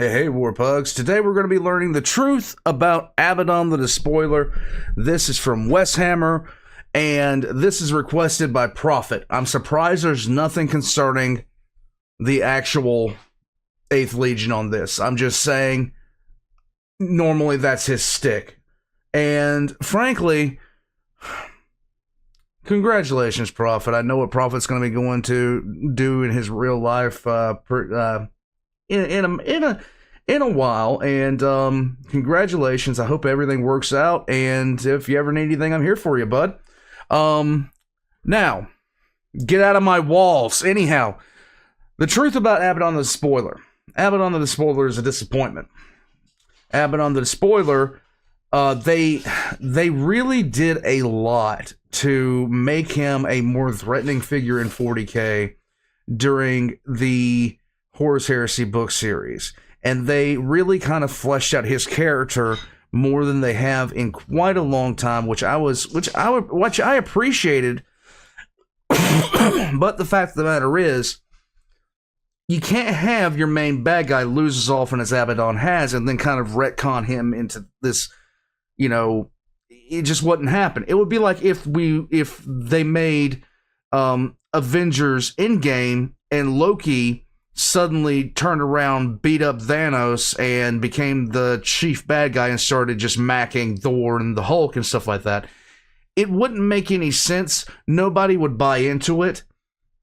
Hey, Warpugs. Today we're going to be learning the truth about Abaddon the Despoiler. This is from WesHammer, and this is requested by Prophet. I'm surprised there's nothing concerning the actual 8th Legion on this. I'm just saying, normally that's his stick. And frankly, congratulations, Prophet. I know what Prophet's going to be going to do in his real life in a while, and congratulations. I hope everything works out, and if you ever need anything, I'm here for you, bud. Now, get out of my walls. Anyhow, the truth about Abaddon the Despoiler. Abaddon the Despoiler is a disappointment. Abaddon the Despoiler, they really did a lot to make him a more threatening figure in 40K during the Horus Heresy book series, and they really kind of fleshed out his character more than they have in quite a long time, which I appreciated. But the fact of the matter is, you can't have your main bad guy lose as often as Abaddon has, and then kind of retcon him into this. You know, it just wouldn't happen. It would be like if they made Avengers Endgame and Loki suddenly turned around, beat up Thanos, and became the chief bad guy and started just macking Thor and the Hulk and stuff like that. It wouldn't make any sense. Nobody would buy into it.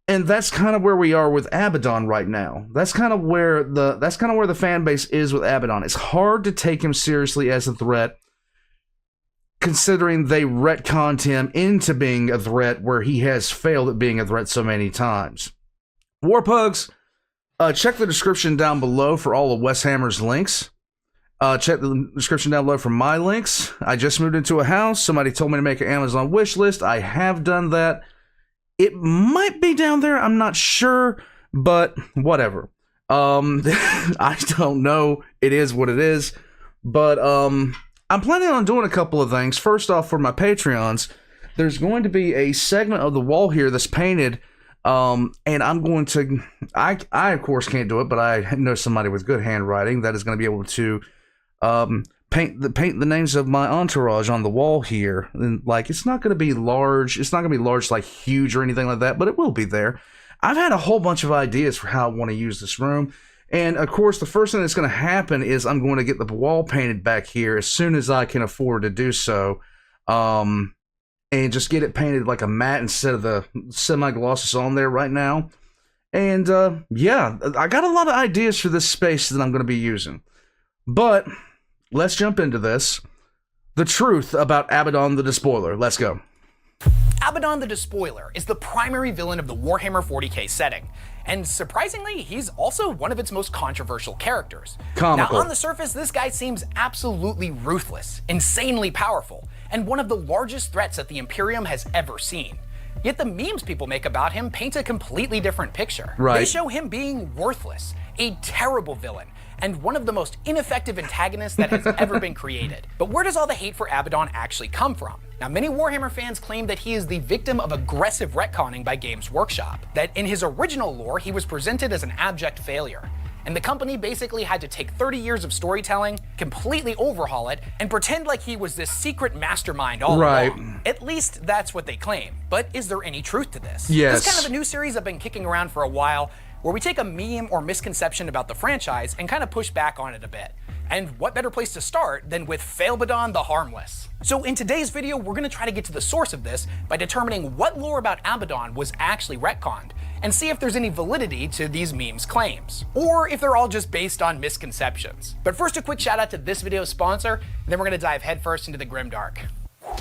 And that's kind of where we are with Abaddon right now. That's kind of where the fan base is with Abaddon. It's hard to take him seriously as a threat, considering they retconned him into being a threat where he has failed at being a threat so many times. Warpugs, check the description down below for all of WesHammer's links. Check the description down below for my links. I just moved into a house. Somebody told me to make an Amazon wish list. I have done that. It might be down there. I'm not sure, but whatever. I don't know. It is what it is. But I'm planning on doing a couple of things. First off, for my Patreons, there's going to be a segment of the wall here that's painted. And I'm going to, I of course can't do it, but I know somebody with good handwriting that is going to be able to paint the names of my entourage on the wall here. And like, it's not going to be large. It's not going to be large, like huge or anything like that, but it will be there. I've had a whole bunch of ideas for how I want to use this room. And of course, the first thing that's going to happen is I'm going to get the wall painted back here as soon as I can afford to do so. And just get it painted like a matte instead of the semi-glosses on there right now. And yeah, I got a lot of ideas for this space that I'm going to be using. But let's jump into this. The truth about Abaddon the Despoiler. Let's go. Abaddon the Despoiler is the primary villain of the Warhammer 40k setting, and surprisingly, he's also one of its most controversial characters. Comical. Now, on the surface, this guy seems absolutely ruthless, insanely powerful, and one of the largest threats that the Imperium has ever seen. Yet the memes people make about him paint a completely different picture. Right. They show him being worthless, a terrible villain, and one of the most ineffective antagonists that has ever been created. But where does all the hate for Abaddon actually come from? Now, many Warhammer fans claim that he is the victim of aggressive retconning by Games Workshop, that in his original lore, he was presented as an abject failure. And the company basically had to take 30 years of storytelling, completely overhaul it, and pretend like he was this secret mastermind all along. At least that's what they claim. But is there any truth to this? Yes. This is kind of a new series I've been kicking around for a while, where we take a meme or misconception about the franchise and kind of push back on it a bit. And what better place to start than with Abaddon the Harmless? So in today's video, we're going to try to get to the source of this by determining what lore about Abaddon was actually retconned, and see if there's any validity to these memes' claims, or if they're all just based on misconceptions. But first, a quick shout out to this video's sponsor, and then we're going to dive headfirst into the grimdark.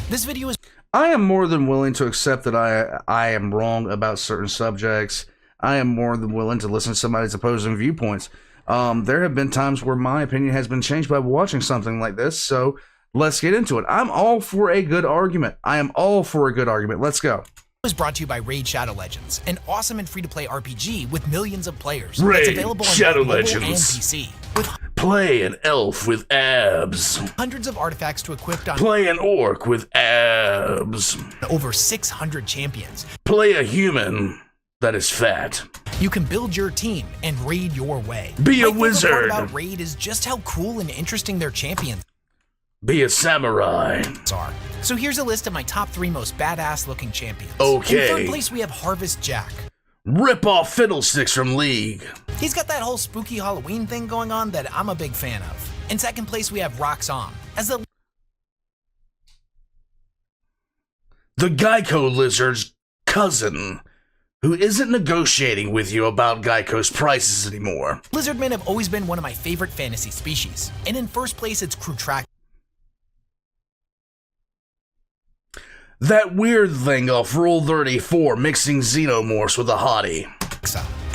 This video is... I am more than willing to accept that I am wrong about certain subjects. I am more than willing to listen to somebody's opposing viewpoints. There have been times where my opinion has been changed by watching something like this, so let's get into it. I'm all for a good argument. I am all for a good argument. Let's go. Is brought to you by Raid Shadow Legends, an awesome and free-to-play RPG with millions of players. Raid that's available on Shadow mobile Legends. and PC. With Play an elf with abs. hundreds of artifacts to equip on Play an orc with abs. over 600 champions. Play a human that is fat. You can build your team and raid your way. Be a My favorite wizard. part about raid is just how cool and interesting their champions Be a samurai. are. So here's a list of my top 3 most badass looking champions. Okay. In third place we have Harvest Jack. Rip off Fiddlesticks from League. He's got that whole spooky Halloween thing going on that I'm a big fan of. In second place we have Roxanne as the Geico Lizard's cousin, who isn't negotiating with you about Geico's prices anymore. Lizardmen have always been one of my favorite fantasy species. And in first place it's Krutrax. That weird thing off Rule 34 mixing xenomorphs with a hottie.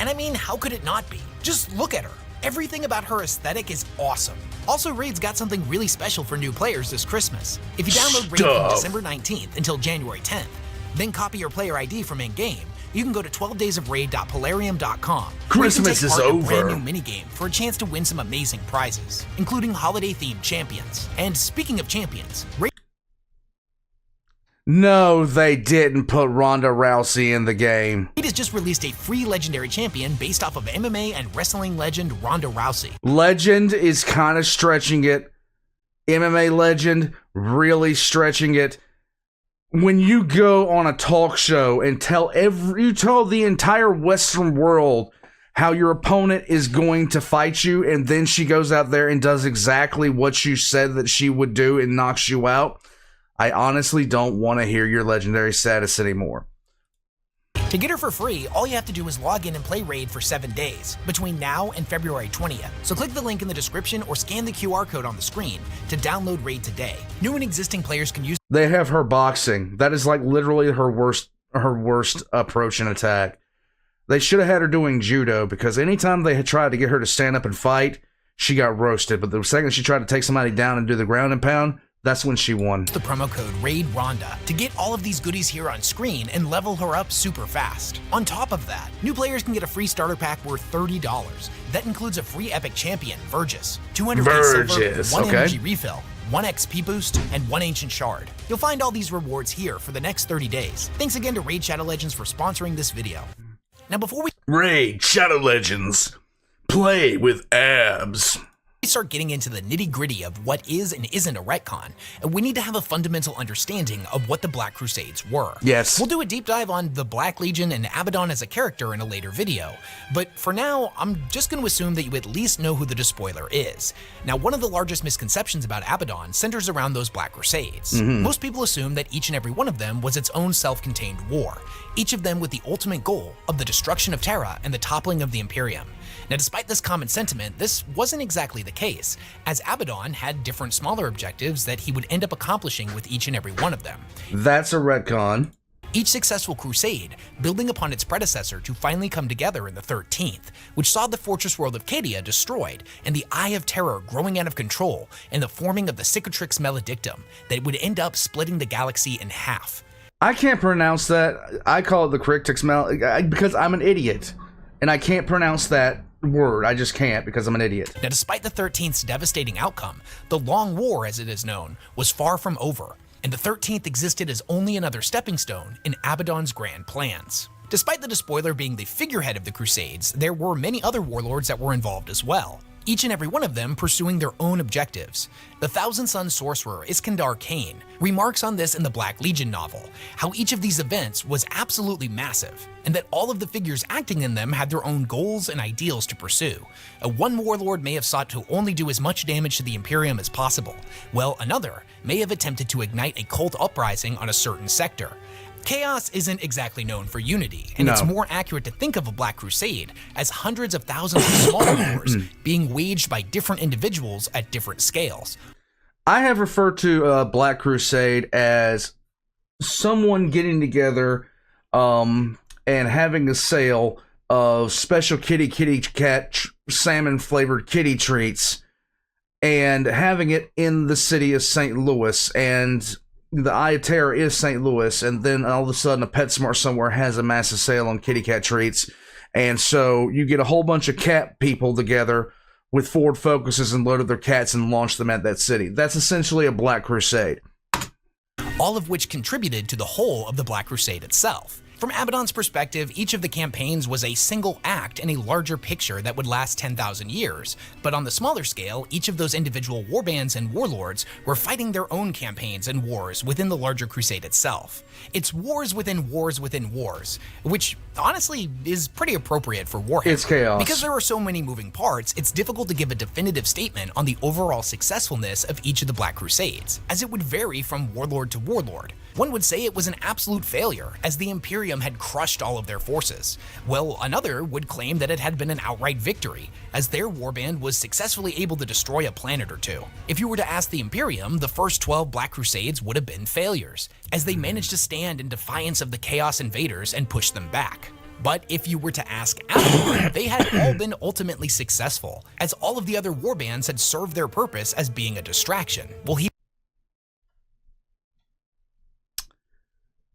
And I mean, how could it not be? Just look at her. Everything about her aesthetic is awesome. Also, Raid's got something really special for new players this Christmas. If you download Raid from December 19th until January 10th, then copy your player ID from in-game, you can go to 12daysofraid.polarium.com. Christmas is over. A brand new minigame for a chance to win some amazing prizes, including holiday-themed champions. And speaking of champions, Raid No, they didn't put Ronda Rousey in the game. has just released a free legendary champion based off of MMA and wrestling legend Ronda Rousey. Legend is kind of stretching it. MMA legend, really stretching it. When you go on a talk show and tell the entire Western world how your opponent is going to fight you, and then she goes out there and does exactly what you said that she would do and knocks you out, I honestly don't want to hear your legendary status anymore. To get her for free, all you have to do is log in and play Raid for 7 days, between now and February 20th. So click the link in the description or scan the QR code on the screen to download Raid today. New and existing players can use. They have her boxing. That is like literally her worst approach and attack. They should have had her doing judo, because anytime they had tried to get her to stand up and fight, she got roasted. But the second she tried to take somebody down and do the ground and pound, that's when she won. The promo code RAIDRONDA to get all of these goodies here on screen and level her up super fast. On top of that, new players can get a free starter pack worth $30. That includes a free epic champion, Vergis, 200 silver, 1 energy refill, 1 XP boost, and 1 ancient shard. You'll find all these rewards here for the next 30 days. Thanks again to Raid Shadow Legends for sponsoring this video. Now before we Raid Shadow Legends. Play with abs. start getting into the nitty-gritty of what is and isn't a retcon, we need to have a fundamental understanding of what the Black Crusades were. Yes. We'll do a deep dive on the Black Legion and Abaddon as a character in a later video, but for now, I'm just going to assume that you at least know who the Despoiler is. Now, one of the largest misconceptions about Abaddon centers around those Black Crusades. Most people assume that each and every one of them was its own self-contained war, each of them with the ultimate goal of the destruction of Terra and the toppling of the Imperium. Now, despite this common sentiment, this wasn't exactly the case, as Abaddon had different smaller objectives that he would end up accomplishing with each and every one of them. That's a retcon. Each successful crusade building upon its predecessor to finally come together in the 13th, which saw the fortress world of Cadia destroyed and the Eye of Terror growing out of control and the forming of the Cicatrix Maledictum that would end up splitting the galaxy in half. I can't pronounce that. I call it the Crictix because I'm an idiot. And I can't pronounce that word. I just can't because I'm an idiot. Now, despite the 13th's devastating outcome, the Long War, as it is known, was far from over, and the 13th existed as only another stepping stone in Abaddon's grand plans. Despite the Despoiler being the figurehead of the Crusades, there were many other warlords that were involved as well, each and every one of them pursuing their own objectives. The Thousand Sun sorcerer Iskandar Kane remarks on this in the Black Legion novel, how each of these events was absolutely massive, and that all of the figures acting in them had their own goals and ideals to pursue. One warlord may have sought to only do as much damage to the Imperium as possible, while another may have attempted to ignite a cult uprising on a certain sector. Chaos isn't exactly known for unity, and it's more accurate to think of a Black Crusade as hundreds of thousands of smaller wars being waged by different individuals at different scales. I have referred to Black Crusade as someone getting together and having a sale of special kitty cat salmon flavored kitty treats and having it in the city of St. Louis, and the Eye of Terror is St. Louis, and then all of a sudden a PetSmart somewhere has a massive sale on kitty cat treats, and so you get a whole bunch of cat people together with Ford Focuses and loaded their cats and launched them at that city. That's essentially a Black Crusade. All of which contributed to the whole of the Black Crusade itself. From Abaddon's perspective, each of the campaigns was a single act in a larger picture that would last 10,000 years, but on the smaller scale, each of those individual warbands and warlords were fighting their own campaigns and wars within the larger crusade itself. It's wars within wars within wars, which honestly is pretty appropriate for Warhammer. It's chaos. Because there are so many moving parts, it's difficult to give a definitive statement on the overall successfulness of each of the Black Crusades, as it would vary from warlord to warlord. One would say it was an absolute failure, as the Imperium had crushed all of their forces, while another would claim that it had been an outright victory, as their warband was successfully able to destroy a planet or two. If you were to ask the Imperium, the first 12 Black Crusades would have been failures, as they managed to stand in defiance of the Chaos Invaders and push them back. But if you were to ask Abaddon, they had all been ultimately successful, as all of the other warbands had served their purpose as being a distraction, while he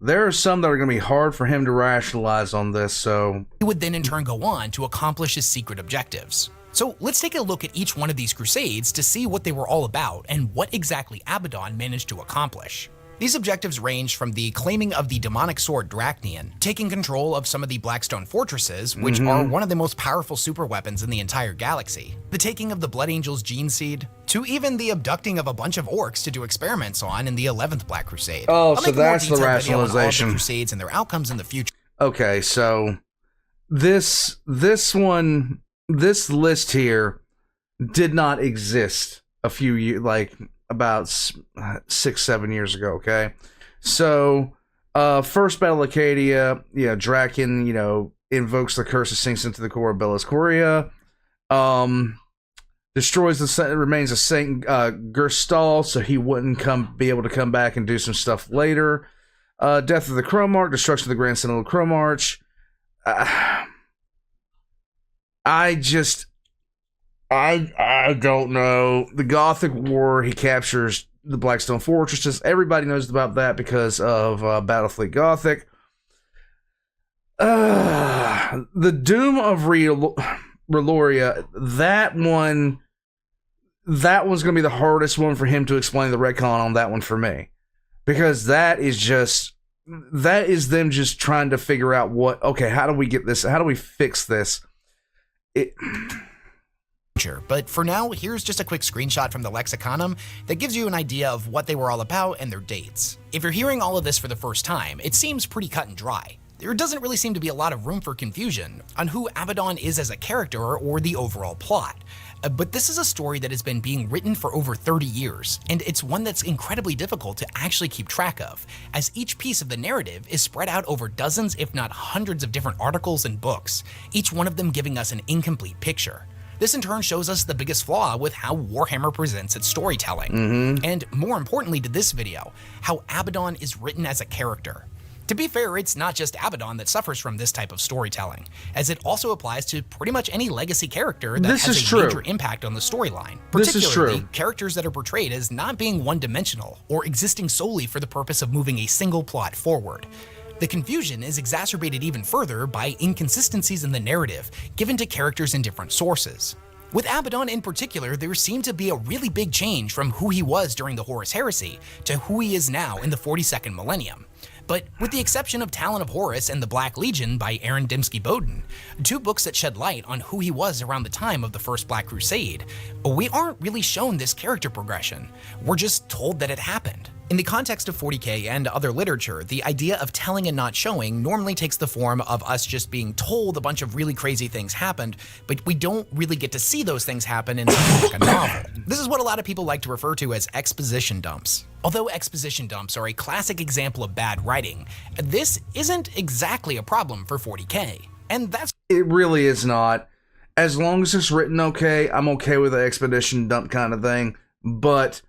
There are some that are going to be hard for him to rationalize on this, so... He would then in turn go on to accomplish his secret objectives. So let's take a look at each one of these crusades to see what they were all about and what exactly Abaddon managed to accomplish. These objectives range from the claiming of the demonic sword Dracnian, taking control of some of the Blackstone fortresses, which are one of the most powerful superweapons in the entire galaxy, the taking of the Blood Angel's gene seed, to even the abducting of a bunch of orcs to do experiments on in the 11th Black Crusade. Oh, I'll so make a more that's the detailed video on all of the rationalization. crusades and their outcomes in the future. Okay, so this list here did not exist a few years, like about 6-7 years ago. Okay, so first Battle of Acadia, Draken, invokes the curse and sinks into the core of Belis Coria. Destroys the remains of Saint Gerstal, so he wouldn't be able to come back and do some stuff later. Death of the Chromarch, destruction of the Grand Sentinel Chromarch. I don't know. The Gothic War, he captures the Blackstone Fortresses. Everybody knows about that because of Battlefleet Gothic. The Doom of Reloria, that one's going to be the hardest one for him to explain the retcon on that one for me. Because that is them just trying to figure out how do we get this, how do we fix this? But for now, here's just a quick screenshot from the Lexiconum that gives you an idea of what they were all about and their dates. If you're hearing all of this for the first time, it seems pretty cut and dry. There doesn't really seem to be a lot of room for confusion on who Abaddon is as a character or the overall plot. But this is a story that has been being written for over 30 years, and it's one that's incredibly difficult to actually keep track of, as each piece of the narrative is spread out over dozens if not hundreds of different articles and books, each one of them giving us an incomplete picture. This in turn shows us the biggest flaw with how Warhammer presents its storytelling, and more importantly to this video, how Abaddon is written as a character. To be fair, it's not just Abaddon that suffers from this type of storytelling, as it also applies to pretty much any legacy character that has a major impact on the storyline, particularly characters that are portrayed as not being one-dimensional or existing solely for the purpose of moving a single plot forward. The confusion is exacerbated even further by inconsistencies in the narrative given to characters in different sources. With Abaddon in particular, there seemed to be a really big change from who he was during the Horus Heresy to who he is now in the 42nd millennium. But with the exception of Talon of Horus and the Black Legion by Aaron Dembski-Bowden, two books that shed light on who he was around the time of the First Black Crusade, we aren't really shown this character progression. We're just told that it happened. In the context of 40k and other literature, the idea of telling and not showing normally takes the form of us just being told a bunch of really crazy things happened, but we don't really get to see those things happen in something like a novel. This is what a lot of people like to refer to as exposition dumps. Although exposition dumps are a classic example of bad writing, this isn't exactly a problem for 40k. And that's— It really is not. As long as it's written okay, I'm okay with the expedition dump kind of thing, but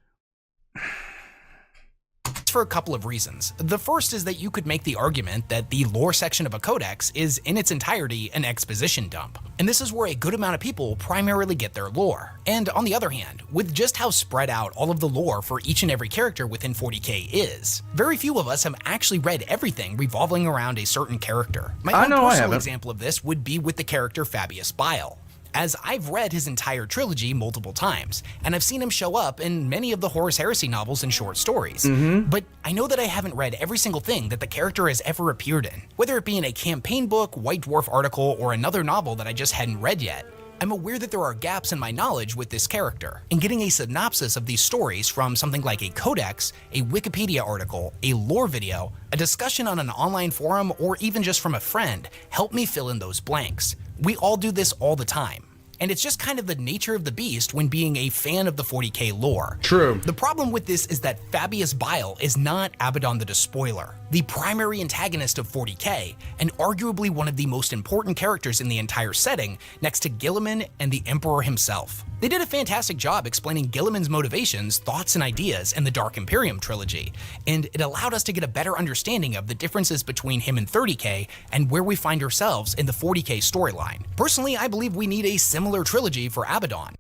for a couple of reasons. The first is that you could make the argument that the lore section of a codex is in its entirety an exposition dump, and this is where a good amount of people primarily get their lore. And on the other hand, with just how spread out all of the lore for each and every character within 40k is, very few of us have actually read everything revolving around a certain character. My own personal example of this would be with the character Fabius Bile. as I've read his entire trilogy multiple times, and I've seen him show up in many of the Horus Heresy novels and short stories. But I know that I haven't read every single thing that the character has ever appeared in, whether it be in a campaign book, White Dwarf article, or another novel that I just hadn't read yet. I'm aware that there are gaps in my knowledge with this character, and getting a synopsis of these stories from something like a codex, a Wikipedia article, a lore video, a discussion on an online forum, or even just from a friend help me fill in those blanks. We all do this all the time, and it's just kind of the nature of the beast when being a fan of the 40k lore. True. The problem with this is that Fabius Bile is not Abaddon the Despoiler, the primary antagonist of 40k, and arguably one of the most important characters in the entire setting, next to Guilliman and the Emperor himself. They did a fantastic job explaining Guilliman's motivations, thoughts, and ideas in the Dark Imperium trilogy, and it allowed us to get a better understanding of the differences between him and 30k and where we find ourselves in the 40k storyline. Personally, I believe we need a similar trilogy for Abaddon,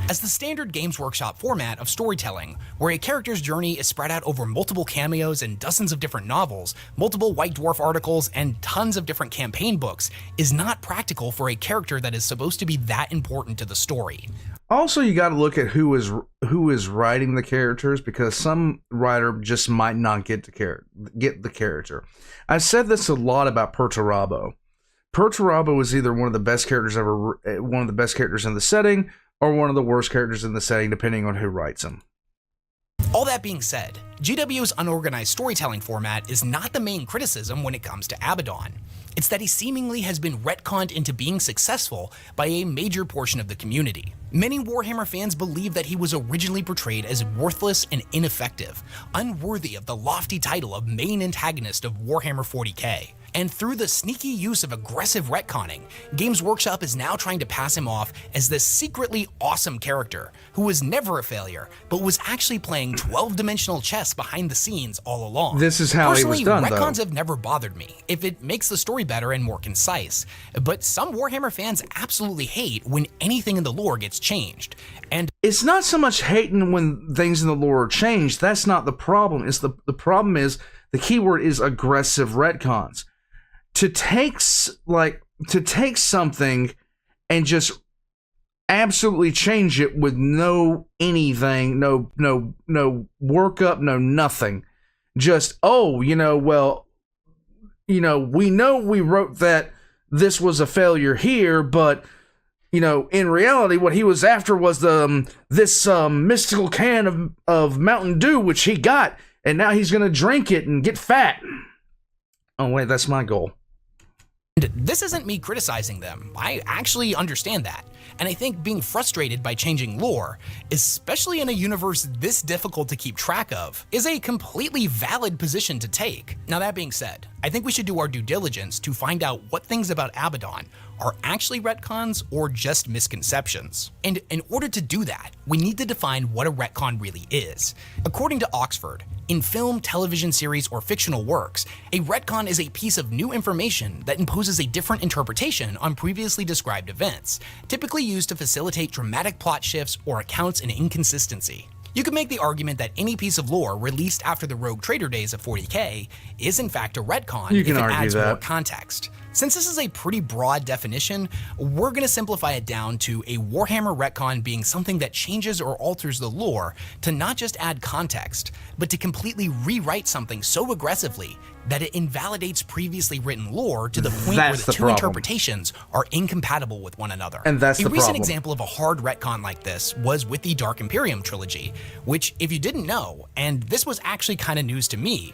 as the standard Games Workshop format of storytelling, where a character's journey is spread out over multiple cameos and dozens of different novels, multiple White Dwarf articles, and tons of different campaign books, is not practical for a character that is supposed to be that important to the story. Also, you got to look at who is writing the characters, because some writer just might not get the character. I've said this a lot about Perturabo. Perturabo is either one of the best characters in the setting, or one of the worst characters in the setting, depending on who writes them. All that being said, GW's unorganized storytelling format is not the main criticism when it comes to Abaddon. It's that he seemingly has been retconned into being successful by a major portion of the community. Many Warhammer fans believe that he was originally portrayed as worthless and ineffective, unworthy of the lofty title of main antagonist of Warhammer 40k. And through the sneaky use of aggressive retconning, Games Workshop is now trying to pass him off as this secretly awesome character who was never a failure, but was actually playing 12-dimensional chess behind the scenes all along. This is how he was done, though. Retcons have never bothered me, if it makes the story better and more concise. But some Warhammer fans absolutely hate when anything in the lore gets changed. And it's not so much hating when things in the lore are changed. That's not the problem. It's the problem is, the keyword is aggressive retcons. To take something and just absolutely change it with no anything, no workup, no nothing. Just, we know we wrote that this was a failure here, but in reality, what he was after was this mystical can of Mountain Dew, which he got, and now he's gonna drink it and get fat. Oh wait, that's my goal. This isn't me criticizing them. I actually understand that. And I think being frustrated by changing lore, especially in a universe this difficult to keep track of, is a completely valid position to take. Now that being said, I think we should do our due diligence to find out what things about Abaddon are actually retcons or just misconceptions. And in order to do that, we need to define what a retcon really is. According to Oxford, in film, television series, or fictional works, a retcon is a piece of new information that imposes a different interpretation on previously described events, typically used to facilitate dramatic plot shifts or accounts an inconsistency. You could make the argument that any piece of lore released after the Rogue Trader days of 40k is in fact a retcon if it adds more context. Since this is a pretty broad definition, we're going to simplify it down to a Warhammer retcon being something that changes or alters the lore to not just add context, but to completely rewrite something so aggressively that it invalidates previously written lore to the point where the two interpretations are incompatible with one another. And that's the problem. A recent example of a hard retcon like this was with the Dark Imperium trilogy, which, if you didn't know, and this was actually kind of news to me,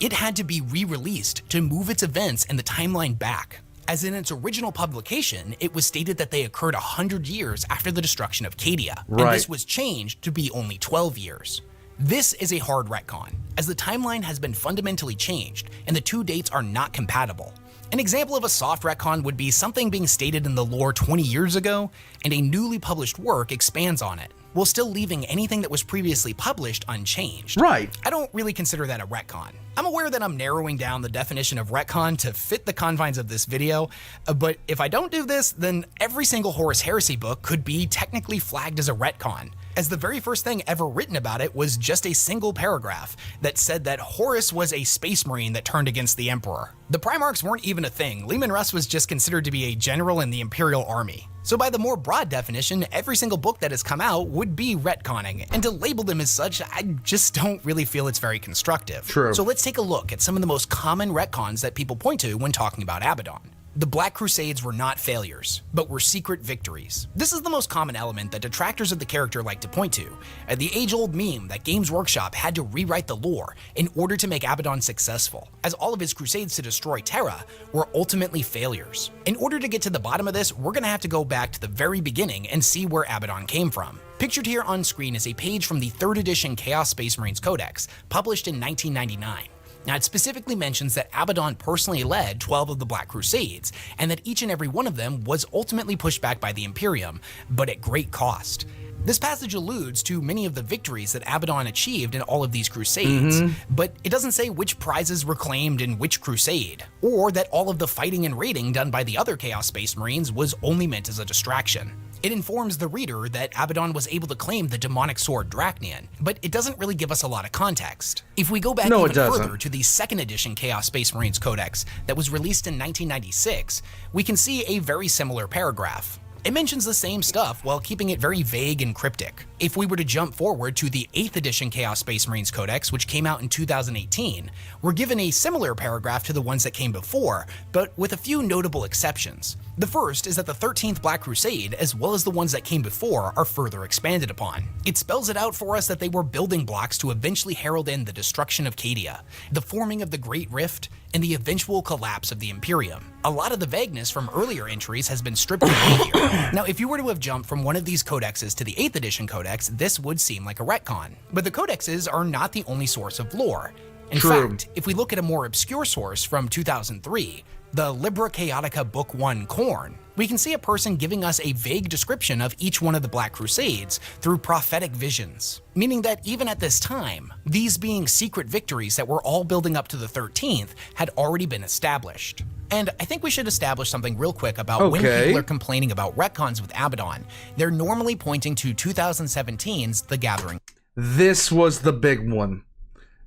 it had to be re-released to move its events and the timeline back. As in its original publication, it was stated that they occurred 100 years after the destruction of Cadia, and this was changed to be only 12 years. This is a hard retcon, as the timeline has been fundamentally changed and the two dates are not compatible. An example of a soft retcon would be something being stated in the lore 20 years ago, and a newly published work expands on it, while still leaving anything that was previously published unchanged. Right. I don't really consider that a retcon. I'm aware that I'm narrowing down the definition of retcon to fit the confines of this video, but if I don't do this, then every single Horus Heresy book could be technically flagged as a retcon, as the very first thing ever written about it was just a single paragraph that said that Horus was a space marine that turned against the Emperor. The Primarchs weren't even a thing. Leman Russ was just considered to be a general in the Imperial Army. So by the more broad definition, every single book that has come out would be retconning, and to label them as such, I just don't really feel it's very constructive. True. So let's take a look at some of the most common retcons that people point to when talking about Abaddon. The Black Crusades were not failures, but were secret victories. This is the most common element that detractors of the character like to point to, the age-old meme that Games Workshop had to rewrite the lore in order to make Abaddon successful, as all of his crusades to destroy Terra were ultimately failures. In order to get to the bottom of this, we're gonna have to go back to the very beginning and see where Abaddon came from. Pictured here on screen is a page from the 3rd edition Chaos Space Marines Codex, published in 1999. Now, it specifically mentions that Abaddon personally led 12 of the Black Crusades, and that each and every one of them was ultimately pushed back by the Imperium, but at great cost. This passage alludes to many of the victories that Abaddon achieved in all of these crusades, but it doesn't say which prizes were claimed in which crusade, or that all of the fighting and raiding done by the other Chaos Space Marines was only meant as a distraction. It informs the reader that Abaddon was able to claim the demonic sword Dracnian, but it doesn't really give us a lot of context. If we go back even further to the 2nd edition Chaos Space Marines Codex that was released in 1996, we can see a very similar paragraph. It mentions the same stuff while keeping it very vague and cryptic. If we were to jump forward to the 8th edition Chaos Space Marines Codex, which came out in 2018, we're given a similar paragraph to the ones that came before, but with a few notable exceptions. The first is that the 13th Black Crusade, as well as the ones that came before, are further expanded upon. It spells it out for us that they were building blocks to eventually herald in the destruction of Cadia, the forming of the Great Rift, and the eventual collapse of the Imperium. A lot of the vagueness from earlier entries has been stripped away here. Now, if you were to have jumped from one of these codexes to the 8th edition codex, this would seem like a retcon. But the codexes are not the only source of lore. In fact, if we look at a more obscure source from 2003, the Libra Chaotica Book 1 Corn, we can see a person giving us a vague description of each one of the Black Crusades through prophetic visions, meaning that even at this time, these being secret victories that were all building up to the 13th had already been established. And I think we should establish something real quick about when people are complaining about retcons with Abaddon. They're normally pointing to 2017's The Gathering. This was the big one.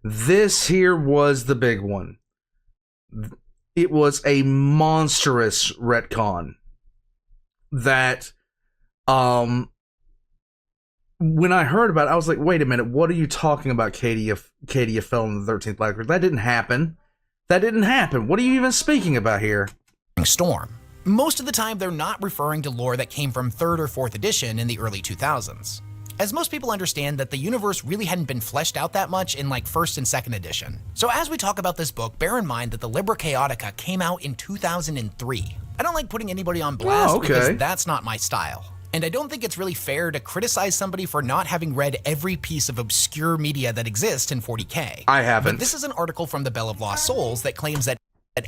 This here was the big one. It was a monstrous retcon that, when I heard about it, I was like, wait a minute, what are you talking about? Cadia fell in the 13th Black Crusade. That didn't happen. That didn't happen. What are you even speaking about here? Storm. Most of the time, they're not referring to lore that came from 3rd or 4th edition in the early 2000s. As most people understand that the universe really hadn't been fleshed out that much in like 1st and 2nd edition. So as we talk about this book, bear in mind that the Libra Chaotica came out in 2003. I don't like putting anybody on blast because that's not my style. And I don't think it's really fair to criticize somebody for not having read every piece of obscure media that exists in 40K. I haven't. But this is an article from the Bell of Lost Souls that claims that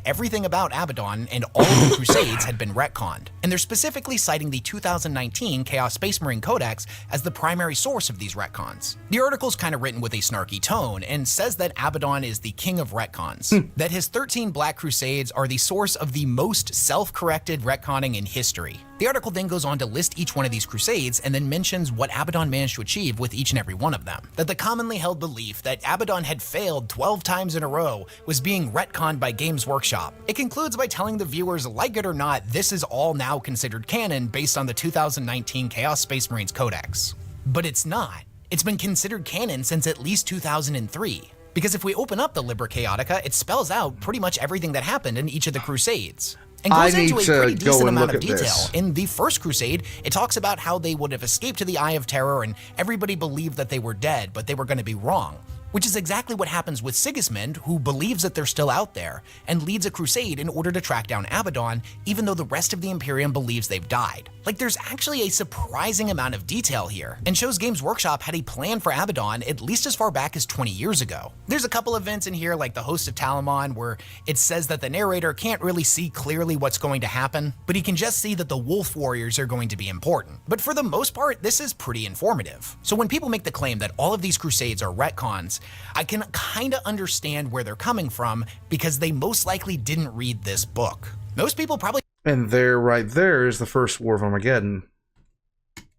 everything about Abaddon and all of the Crusades had been retconned, and they're specifically citing the 2019 Chaos Space Marine Codex as the primary source of these retcons. The article's kind of written with a snarky tone and says that Abaddon is the king of retcons, that his 13 Black Crusades are the source of the most self-corrected retconning in history. The article then goes on to list each one of these crusades and then mentions what Abaddon managed to achieve with each and every one of them. That the commonly held belief that Abaddon had failed 12 times in a row was being retconned by Games Workshop. It concludes by telling the viewers, like it or not, this is all now considered canon based on the 2019 Chaos Space Marines Codex. But it's not. It's been considered canon since at least 2003. Because if we open up the Libra Chaotica, it spells out pretty much everything that happened in each of the crusades. And goes into a pretty decent amount of detail. In the first crusade, it talks about how they would have escaped to the Eye of Terror and everybody believed that they were dead, but they were going to be wrong. Which is exactly what happens with Sigismund, who believes that they're still out there, and leads a crusade in order to track down Abaddon, even though the rest of the Imperium believes they've died. Like, there's actually a surprising amount of detail here, and shows Games Workshop had a plan for Abaddon at least as far back as 20 years ago. There's a couple events in here, like the Host of Talamon, where it says that the narrator can't really see clearly what's going to happen, but he can just see that the Wolf Warriors are going to be important. But for the most part, this is pretty informative. So when people make the claim that all of these crusades are retcons, I can kinda understand where they're coming from because they most likely didn't read this book. Most people probably— And there, right there, is the first War of Armageddon.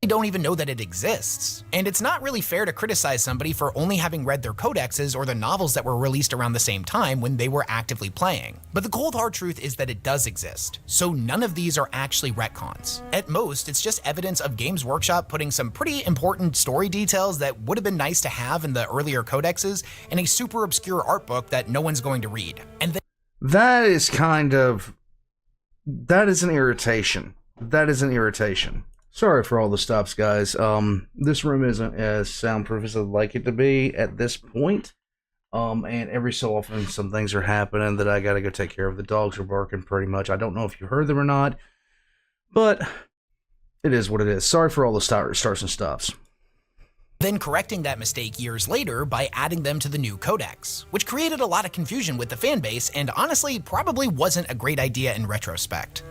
don't even know that it exists. And it's not really fair to criticize somebody for only having read their codexes or the novels that were released around the same time when they were actively playing. But the cold hard truth is that it does exist, so none of these are actually retcons. At most, it's just evidence of Games Workshop putting some pretty important story details that would have been nice to have in the earlier codexes in a super obscure art book that no one's going to read. And that is an irritation. That is an irritation. Sorry for all the stops, guys. This room isn't as soundproof as I'd like it to be at this point. And every so often some things are happening that I gotta go take care of. The dogs are barking pretty much. I don't know if you heard them or not, but it is what it is. Sorry for all the starts and stops. Then correcting that mistake years later by adding them to the new codex, which created a lot of confusion with the fanbase and honestly probably wasn't a great idea in retrospect.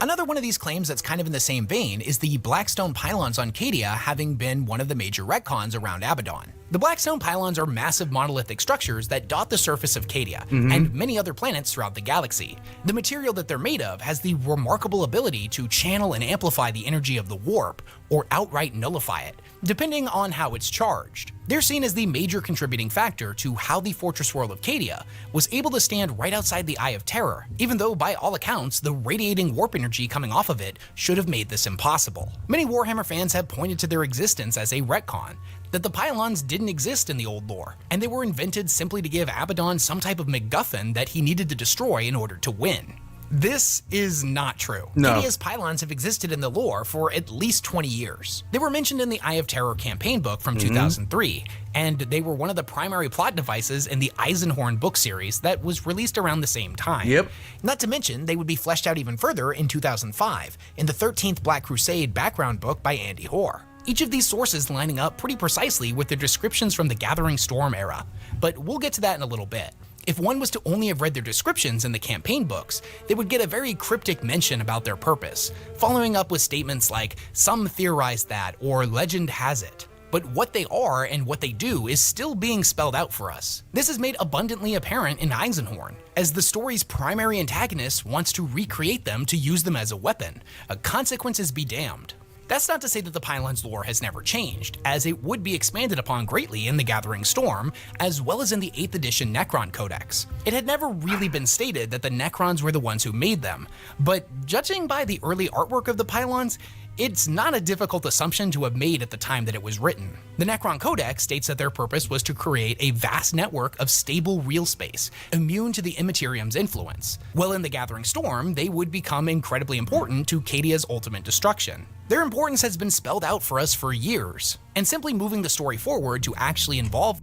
Another one of these claims that's kind of in the same vein is the Blackstone pylons on Cadia having been one of the major retcons around Abaddon. The Blackstone pylons are massive monolithic structures that dot the surface of Cadia and many other planets throughout the galaxy. The material that they're made of has the remarkable ability to channel and amplify the energy of the warp or outright nullify it, depending on how it's charged. They're seen as the major contributing factor to how the fortress world of Cadia was able to stand right outside the Eye of Terror, even though by all accounts the radiating warp energy coming off of it should have made this impossible. Many Warhammer fans have pointed to their existence as a retcon, that the pylons didn't exist in the old lore, and they were invented simply to give Abaddon some type of MacGuffin that he needed to destroy in order to win. This is not true. No. Cadia's pylons have existed in the lore for at least 20 years. They were mentioned in the Eye of Terror campaign book from 2003, and they were one of the primary plot devices in the Eisenhorn book series that was released around the same time. Yep. Not to mention, they would be fleshed out even further in 2005 in the 13th Black Crusade background book by Andy Hoare. Each of these sources lining up pretty precisely with their descriptions from the Gathering Storm era, but we'll get to that in a little bit. If one was to only have read their descriptions in the campaign books, they would get a very cryptic mention about their purpose, following up with statements like, "Some theorize that," or "Legend has it." But what they are and what they do is still being spelled out for us. This is made abundantly apparent in Eisenhorn, as the story's primary antagonist wants to recreate them to use them as a weapon. Consequences be damned. That's not to say that the pylons lore has never changed, as it would be expanded upon greatly in the Gathering Storm, as well as in the 8th edition Necron Codex. It had never really been stated that the Necrons were the ones who made them, but judging by the early artwork of the pylons, it's not a difficult assumption to have made at the time that it was written. The Necron Codex states that their purpose was to create a vast network of stable real space, immune to the Immaterium's influence. Well, in the Gathering Storm, they would become incredibly important to Cadia's ultimate destruction. Their importance has been spelled out for us for years, and simply moving the story forward to actually involve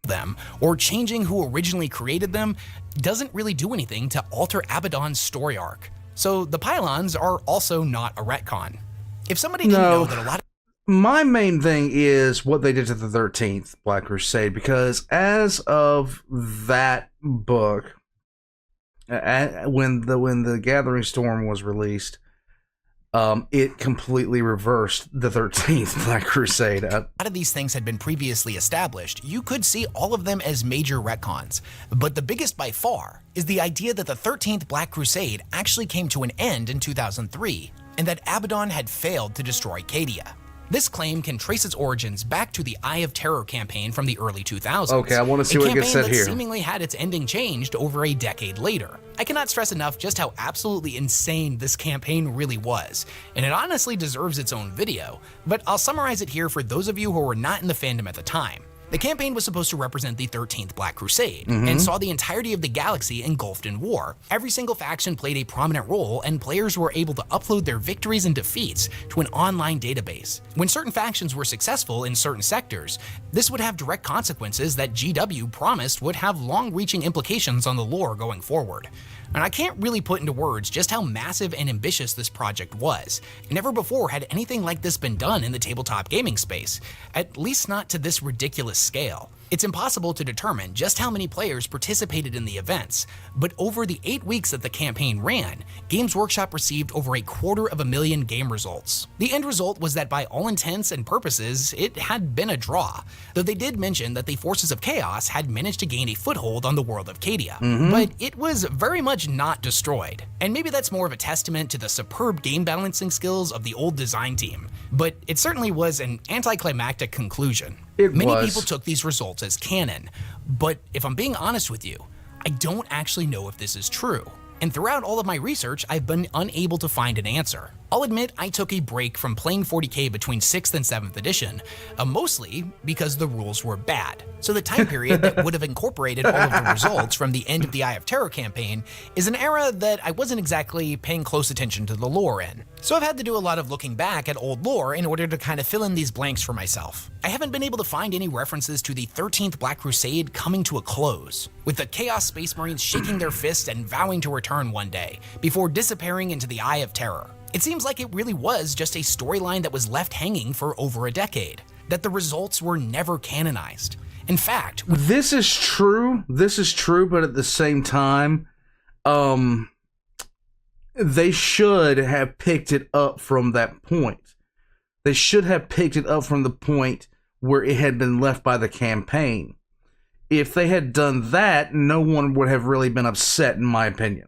them, or changing who originally created them, doesn't really do anything to alter Abaddon's story arc. So the pylons are also not a retcon. If somebody didn't know that a lot of my main thing is what they did to the 13th Black Crusade, because as of that book, when the Gathering Storm was released, it completely reversed the 13th Black Crusade. A lot of these things had been previously established. You could see all of them as major retcons, but the biggest by far is the idea that the 13th Black Crusade actually came to an end in 2003, and that Abaddon had failed to destroy Cadia. This claim can trace its origins back to the Eye of Terror campaign from the early 2000s. Okay, I want to see what gets said here. A campaign that seemingly had its ending changed over a decade later. I cannot stress enough just how absolutely insane this campaign really was, and it honestly deserves its own video, but I'll summarize it here for those of you who were not in the fandom at the time. The campaign was supposed to represent the 13th Black Crusade, and saw the entirety of the galaxy engulfed in war. Every single faction played a prominent role, and players were able to upload their victories and defeats to an online database. When certain factions were successful in certain sectors, this would have direct consequences that GW promised would have long-reaching implications on the lore going forward. And I can't really put into words just how massive and ambitious this project was. Never before had anything like this been done in the tabletop gaming space, at least not to this ridiculous scale. It's impossible to determine just how many players participated in the events, but over the 8 weeks that the campaign ran, Games Workshop received over 250,000 game results. The end result was that by all intents and purposes, it had been a draw, though they did mention that the forces of chaos had managed to gain a foothold on the world of Cadia, but it was very much not destroyed. And maybe that's more of a testament to the superb game balancing skills of the old design team, but it certainly was an anticlimactic conclusion. Many people took these results as canon, but if I'm being honest with you, I don't actually know if this is true. And throughout all of my research, I've been unable to find an answer. I'll admit I took a break from playing 40k between 6th and 7th edition, mostly because the rules were bad. So the time period that would have incorporated all of the results from the end of the Eye of Terror campaign is an era that I wasn't exactly paying close attention to the lore in. So I've had to do a lot of looking back at old lore in order to kind of fill in these blanks for myself. I haven't been able to find any references to the 13th Black Crusade coming to a close, with the Chaos Space Marines shaking their fists and vowing to return one day, before disappearing into the Eye of Terror. It seems like it really was just a storyline that was left hanging for over a decade, that the results were never canonized. In fact, this is true, but at the same time, they should have picked it up from that point. They should have picked it up from the point where it had been left by the campaign. If they had done that, no one would have really been upset, in my opinion.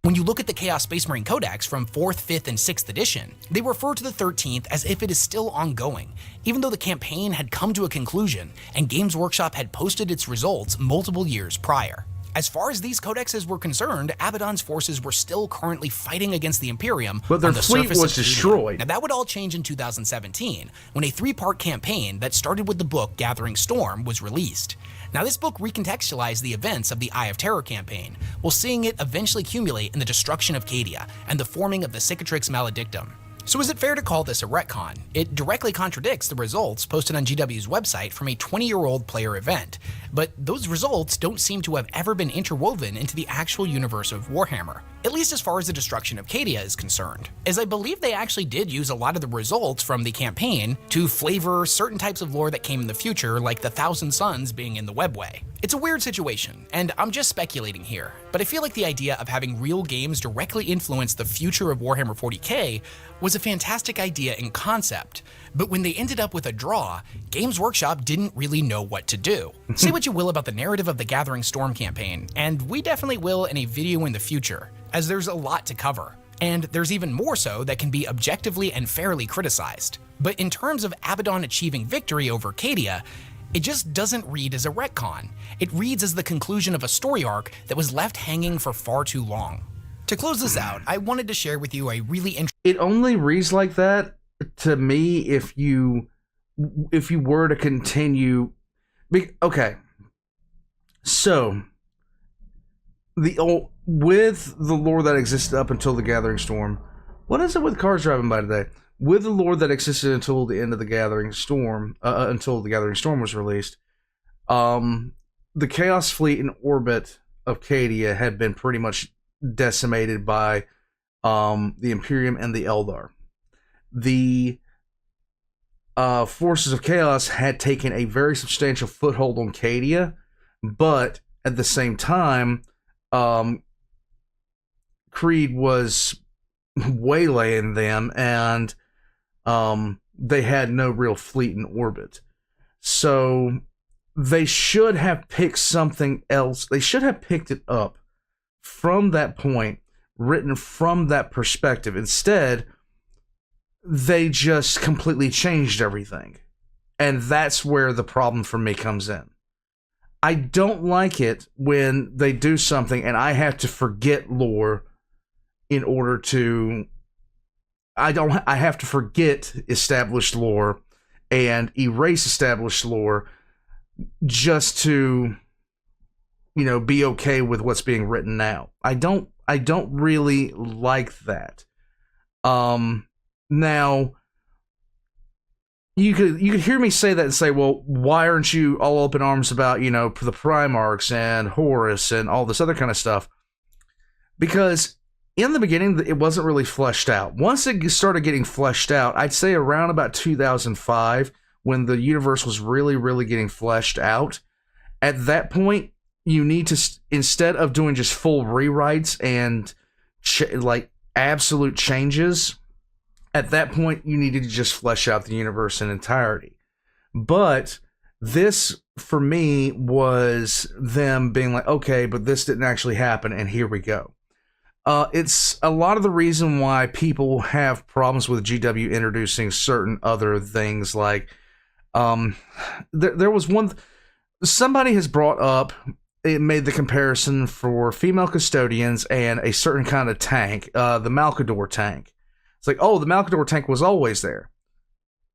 When you look at the Chaos Space Marine Codex from 4th, 5th, and 6th edition, they refer to the 13th as if it is still ongoing, even though the campaign had come to a conclusion and Games Workshop had posted its results multiple years prior. As far as these codexes were concerned, Abaddon's forces were still currently fighting against the Imperium, but their on the fleet surface was of Cadia. destroyed. Now that would all change in 2017, when a 3-part campaign that started with the book Gathering Storm was released. Now this book recontextualized the events of the Eye of Terror campaign, while seeing it eventually accumulate in the destruction of Cadia and the forming of the Cicatrix Maledictum. So is it fair to call this a retcon? It directly contradicts the results posted on GW's website from a 20-year-old player event, but those results don't seem to have ever been interwoven into the actual universe of Warhammer, at least as far as the destruction of Cadia is concerned, as I believe they actually did use a lot of the results from the campaign to flavor certain types of lore that came in the future, like the Thousand Suns being in the Webway. It's a weird situation, and I'm just speculating here, but I feel like the idea of having real games directly influence the future of Warhammer 40k was a fantastic idea in concept, but when they ended up with a draw, Games Workshop didn't really know what to do. Say what you will about the narrative of the Gathering Storm campaign, and we definitely will in a video in the future, as there's a lot to cover, and there's even more so that can be objectively and fairly criticized. But in terms of Abaddon achieving victory over Cadia, it just doesn't read as a retcon. It reads as the conclusion of a story arc that was left hanging for far too long. To close this out, I wanted to share with you a really interesting... It only reads like that to me if you were to continue... Okay. So, with the lore that existed up until the Gathering Storm, what is it with cars driving by today? With the lore that existed until the end of the Gathering Storm, until the Gathering Storm was released, the Chaos Fleet in orbit of Cadia had been pretty much decimated by the Imperium and the Eldar. The forces of Chaos had taken a very substantial foothold on Cadia, but at the same time, Creed was waylaying them, and they had no real fleet in orbit. So they should have picked something else. They should have picked it up from that point, written from that perspective. Instead, they just completely changed everything. And that's where the problem for me comes in. I don't like it when they do something and I have to forget lore in order to... I have to forget established lore and erase established lore just to, be okay with what's being written now. I don't really like that. Now, you could hear me say that and say, well, why aren't you all up in arms about, the Primarchs and Horus and all this other kind of stuff? Because in the beginning, it wasn't really fleshed out. Once it started getting fleshed out, I'd say around about 2005, when the universe was really, really getting fleshed out. At that point, you need to, instead of doing just full rewrites and like absolute changes, at that point, you needed to just flesh out the universe in entirety. But this, for me, was them being like, okay, but this didn't actually happen, and here we go. It's a lot of the reason why people have problems with GW introducing certain other things. Like, there was one, somebody has brought up, it made the comparison for female custodians and a certain kind of tank, the Malkador tank. It's like, oh, the Malkador tank was always there.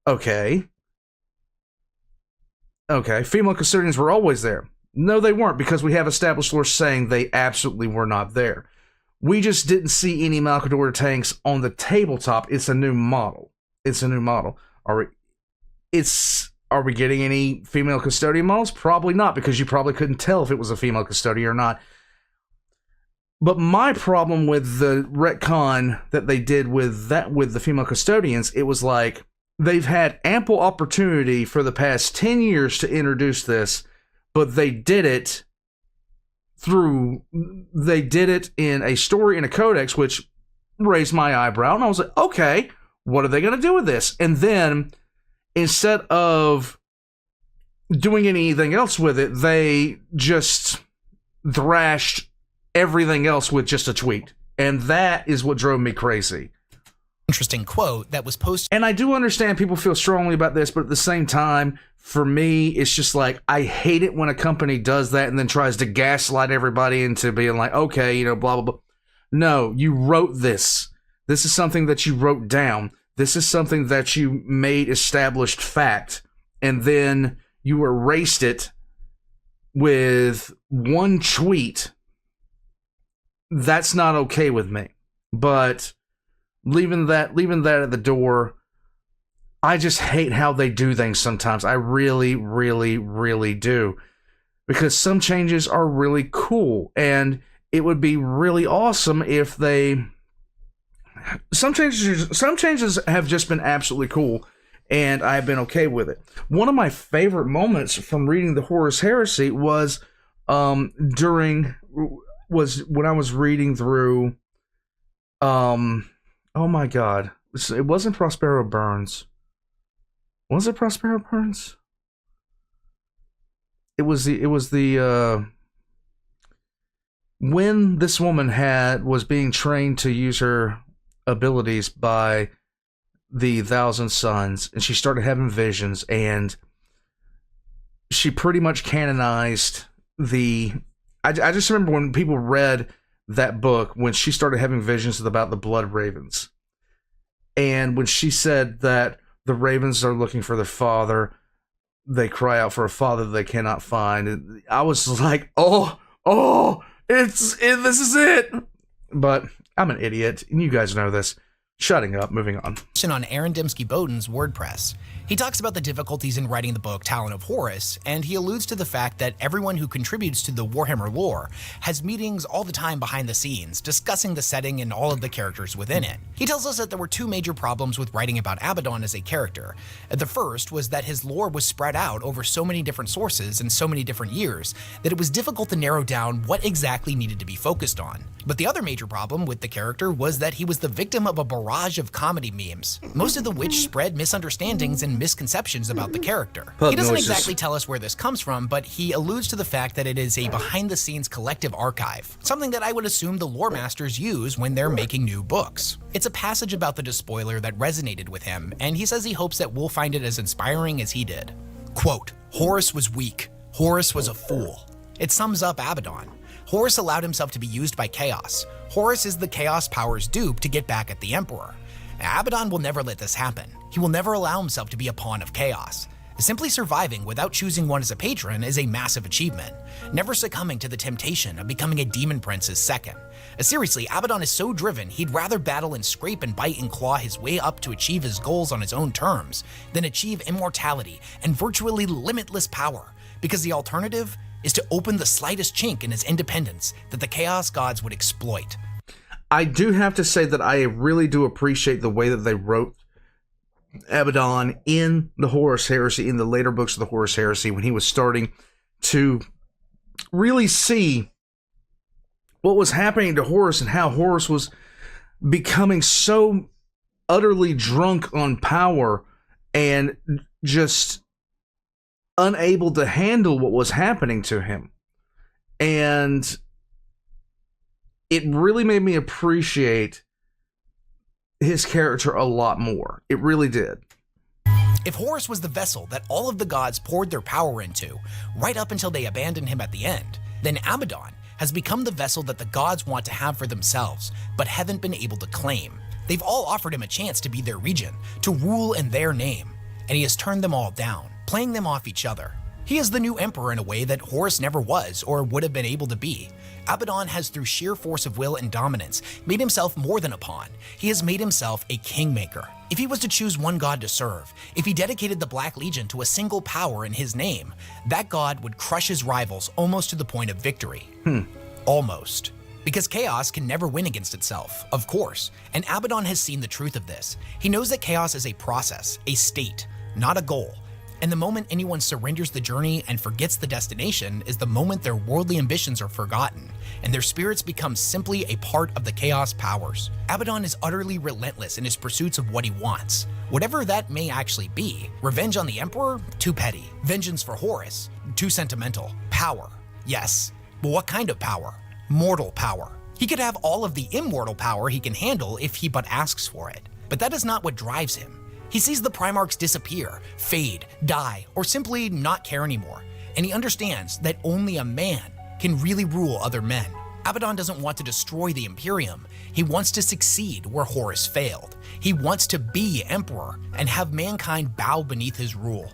Okay, female custodians were always there. No, they weren't, because we have established lore saying they absolutely were not there. We just didn't see any Malkador tanks on the tabletop. It's a new model. Are we getting any female custodian models? Probably not, because you probably couldn't tell if it was a female custodian or not. But my problem with the retcon that they did with the female custodians, it was like, they've had ample opportunity for the past 10 years to introduce this, but they did it in a story in a codex, which raised my eyebrow, and I was like, okay, what are they going to do with this? And then, instead of doing anything else with it, they just thrashed everything else with just a tweet. And that is what drove me crazy. Interesting quote that was posted. And I do understand people feel strongly about this, but at the same time, for me, it's just like, I hate it when a company does that and then tries to gaslight everybody into being like, okay, you know, blah, blah, blah. No, you wrote this. This is something that you wrote down. This is something that you made established fact. And then you erased it with one tweet. That's not okay with me. But leaving that at the door, I just hate how they do things sometimes. I really, really, really do. Because some changes are really cool, and it would be really awesome if they... Some changes have just been absolutely cool, and I've been okay with it. One of my favorite moments from reading the Horus Heresy was when I was reading through... oh my god. It wasn't Prospero Burns. Was it Prospero Burns? It was the when this woman was being trained to use her abilities by the Thousand Sons, and she started having visions, and she pretty much canonized I just remember when people read that book, when she started having visions about the Blood Ravens, and when she said that the Ravens are looking for their father, they cry out for a father they cannot find. And I was like, this is it. But I'm an idiot, and you guys know this. Shutting up, moving on. On Aaron Dembski-Bowden's WordPress. He talks about the difficulties in writing the book Talon of Horus, and he alludes to the fact that everyone who contributes to the Warhammer lore has meetings all the time behind the scenes, discussing the setting and all of the characters within it. He tells us that there were two major problems with writing about Abaddon as a character. The first was that his lore was spread out over so many different sources and so many different years that it was difficult to narrow down what exactly needed to be focused on. But the other major problem with the character was that he was the victim of a barrage of comedy memes, most of which spread misunderstandings and misconceptions about the character. He doesn't exactly tell us where this comes from, but he alludes to the fact that it is a behind-the-scenes collective archive, something that I would assume the lore masters use when they're making new books. It's a passage about the Despoiler that resonated with him, and he says he hopes that we'll find it as inspiring as he did. Quote, "Horus was weak. Horus was a fool." It sums up Abaddon. Horus allowed himself to be used by Chaos. Horus is the Chaos power's dupe to get back at the Emperor. Abaddon will never let this happen. He will never allow himself to be a pawn of Chaos. Simply surviving without choosing one as a patron is a massive achievement. Never succumbing to the temptation of becoming a demon prince is second. Seriously, Abaddon is so driven, he'd rather battle and scrape and bite and claw his way up to achieve his goals on his own terms than achieve immortality and virtually limitless power, because the alternative is to open the slightest chink in his independence that the Chaos gods would exploit. I do have to say that I really do appreciate the way that they wrote Abaddon in the Horus Heresy, in the later books of the Horus Heresy, when he was starting to really see what was happening to Horus and how Horus was becoming so utterly drunk on power and just unable to handle what was happening to him. And it really made me appreciate his character a lot more. It really did. If Horus was the vessel that all of the gods poured their power into, right up until they abandoned him at the end, then Abaddon has become the vessel that the gods want to have for themselves, but haven't been able to claim. They've all offered him a chance to be their regent, to rule in their name, and he has turned them all down, playing them off each other. He is the new emperor in a way that Horus never was or would have been able to be. Abaddon has, through sheer force of will and dominance, made himself more than a pawn. He has made himself a kingmaker. If he was to choose one god to serve, if he dedicated the Black Legion to a single power in his name, that god would crush his rivals almost to the point of victory. Almost. Because chaos can never win against itself, of course, and Abaddon has seen the truth of this. He knows that chaos is a process, a state, not a goal. And the moment anyone surrenders the journey and forgets the destination is the moment their worldly ambitions are forgotten, and their spirits become simply a part of the chaos powers. Abaddon is utterly relentless in his pursuits of what he wants. Whatever that may actually be. Revenge on the Emperor? Too petty. Vengeance for Horus? Too sentimental. Power? Yes. But what kind of power? Mortal power. He could have all of the immortal power he can handle if he but asks for it. But that is not what drives him. He sees the Primarchs disappear, fade, die, or simply not care anymore, and he understands that only a man can really rule other men. Abaddon doesn't want to destroy the Imperium. He wants to succeed where Horus failed. He wants to be Emperor and have mankind bow beneath his rule.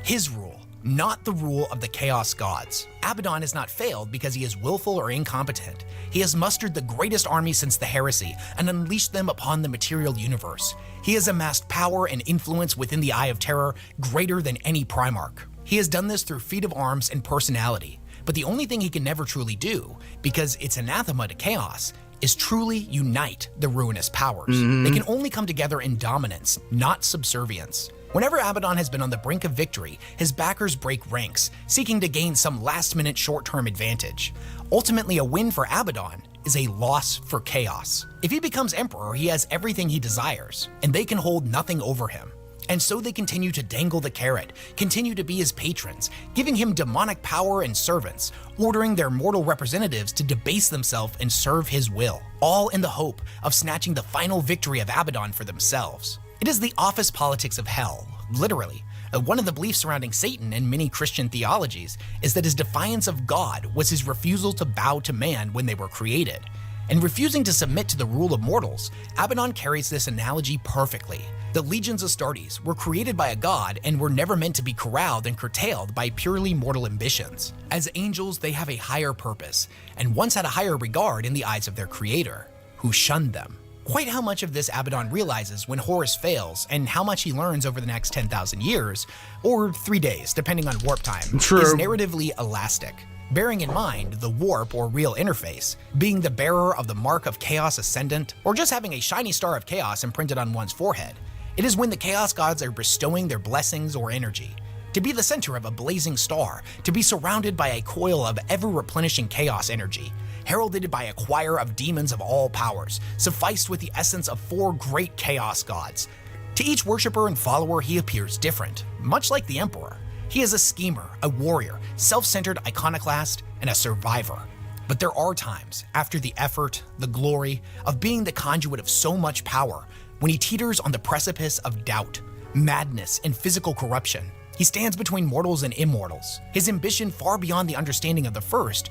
His rule, not the rule of the Chaos Gods. Abaddon has not failed because he is willful or incompetent. He has mustered the greatest army since the heresy and unleashed them upon the material universe. He has amassed power and influence within the Eye of Terror greater than any Primarch. He has done this through feat of arms and personality, but the only thing he can never truly do, because it's anathema to chaos, is truly unite the ruinous powers. They can only come together in dominance, not subservience. Whenever Abaddon has been on the brink of victory, his backers break ranks, seeking to gain some last-minute short-term advantage. Ultimately, a win for Abaddon is a loss for chaos. If he becomes emperor, he has everything he desires, and they can hold nothing over him. And so they continue to dangle the carrot, continue to be his patrons, giving him demonic power and servants, ordering their mortal representatives to debase themselves and serve his will, all in the hope of snatching the final victory of Abaddon for themselves. It is the office politics of hell, literally. One of the beliefs surrounding Satan in many Christian theologies is that his defiance of God was his refusal to bow to man when they were created. And refusing to submit to the rule of mortals, Abaddon carries this analogy perfectly. The legions of Astartes were created by a god and were never meant to be corralled and curtailed by purely mortal ambitions. As angels, they have a higher purpose, and once had a higher regard in the eyes of their creator, who shunned them. Quite how much of this Abaddon realizes when Horus fails, and how much he learns over the next 10,000 years, or 3 days, depending on warp time, is narratively elastic. Bearing in mind the warp or real interface, being the bearer of the mark of Chaos Ascendant, or just having a shiny star of chaos imprinted on one's forehead, it is when the Chaos Gods are bestowing their blessings or energy. To be the center of a blazing star, to be surrounded by a coil of ever-replenishing chaos energy, heralded by a choir of demons of all powers, sufficed with the essence of 4 great chaos gods. To each worshipper and follower, he appears different, much like the Emperor. He is a schemer, a warrior, self-centered iconoclast, and a survivor. But there are times, after the effort, the glory, of being the conduit of so much power, when he teeters on the precipice of doubt, madness, and physical corruption. He stands between mortals and immortals, his ambition far beyond the understanding of the first,